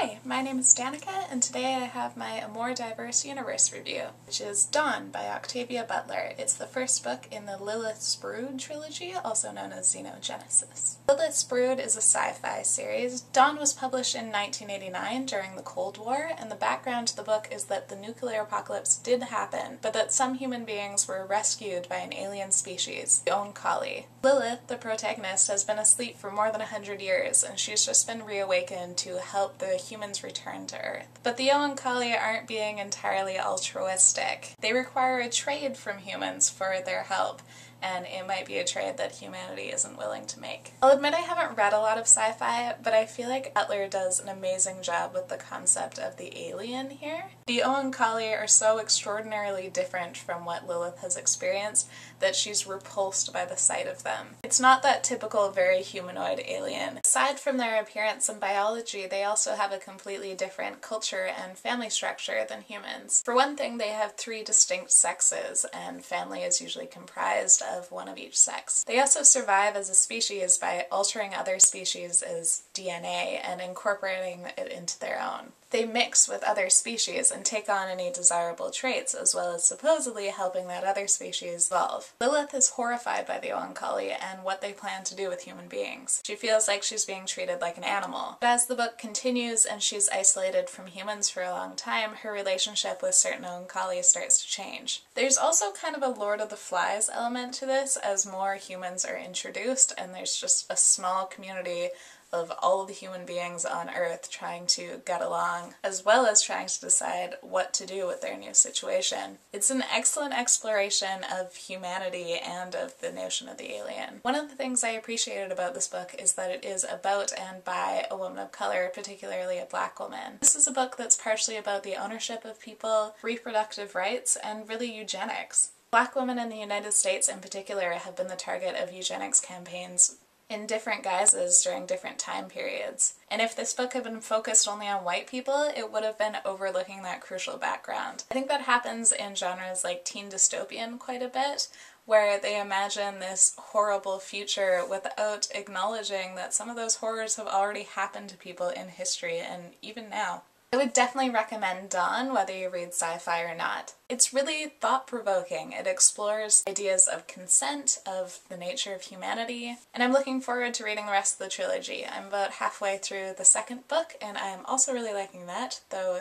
Hi, my name is Danica, and today I have my A More Diverse Universe review, which is Dawn by Octavia Butler. It's the first book in the Lilith's Brood trilogy, also known as Xenogenesis. Lilith's Brood is a sci-fi series. Dawn was published in 1989 during the Cold War, and the background to the book is that the nuclear apocalypse did happen, but that some human beings were rescued by an alien species, the Oankali. Lilith, the protagonist, has been asleep for more than 100 years, and she's just been reawakened to help the humans return to Earth. But the Oankali aren't being entirely altruistic. They require a trade from humans for their help, and it might be a trade that humanity isn't willing to make. I'll admit I haven't read a lot of sci-fi, but I feel like Butler does an amazing job with the concept of the alien here. The Oankali are so extraordinarily different from what Lilith has experienced that she's repulsed by the sight of them. It's not that typical very humanoid alien. Aside from their appearance and biology, they also have a completely different culture and family structure than humans. For one thing, they have 3 distinct sexes, and family is usually comprised of one of each sex. They also survive as a species by altering other species' DNA and incorporating it into their own. They mix with other species and take on any desirable traits, as well as supposedly helping that other species evolve. Lilith is horrified by the Oankali and what they plan to do with human beings. She feels like she's being treated like an animal. But as the book continues and she's isolated from humans for a long time, her relationship with certain Oankali starts to change. There's also kind of a Lord of the Flies element to this, as more humans are introduced and there's just a small community of all of the human beings on Earth trying to get along, as well as trying to decide what to do with their new situation. It's an excellent exploration of humanity and of the notion of the alien. One of the things I appreciated about this book is that it is about and by a woman of color, particularly a black woman. This is a book that's partially about the ownership of people, reproductive rights, and really eugenics. Black women in the United States in particular have been the target of eugenics campaigns in different guises during different time periods. And if this book had been focused only on white people, it would have been overlooking that crucial background. I think that happens in genres like teen dystopian quite a bit, where they imagine this horrible future without acknowledging that some of those horrors have already happened to people in history and even now. I would definitely recommend Dawn, whether you read sci-fi or not. It's really thought-provoking. It explores ideas of consent, of the nature of humanity, and I'm looking forward to reading the rest of the trilogy. I'm about halfway through the second book, and I am also really liking that, though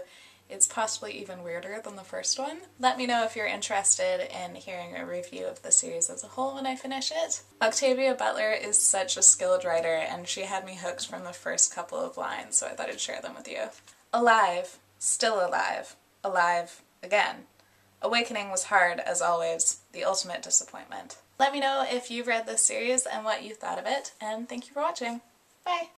it's possibly even weirder than the first one. Let me know if you're interested in hearing a review of the series as a whole when I finish it. Octavia Butler is such a skilled writer, and she had me hooked from the first couple of lines, so I thought I'd share them with you. Alive, still alive, alive again. Awakening was hard, as always, the ultimate disappointment. Let me know if you've read this series and what you thought of it, and thank you for watching. Bye!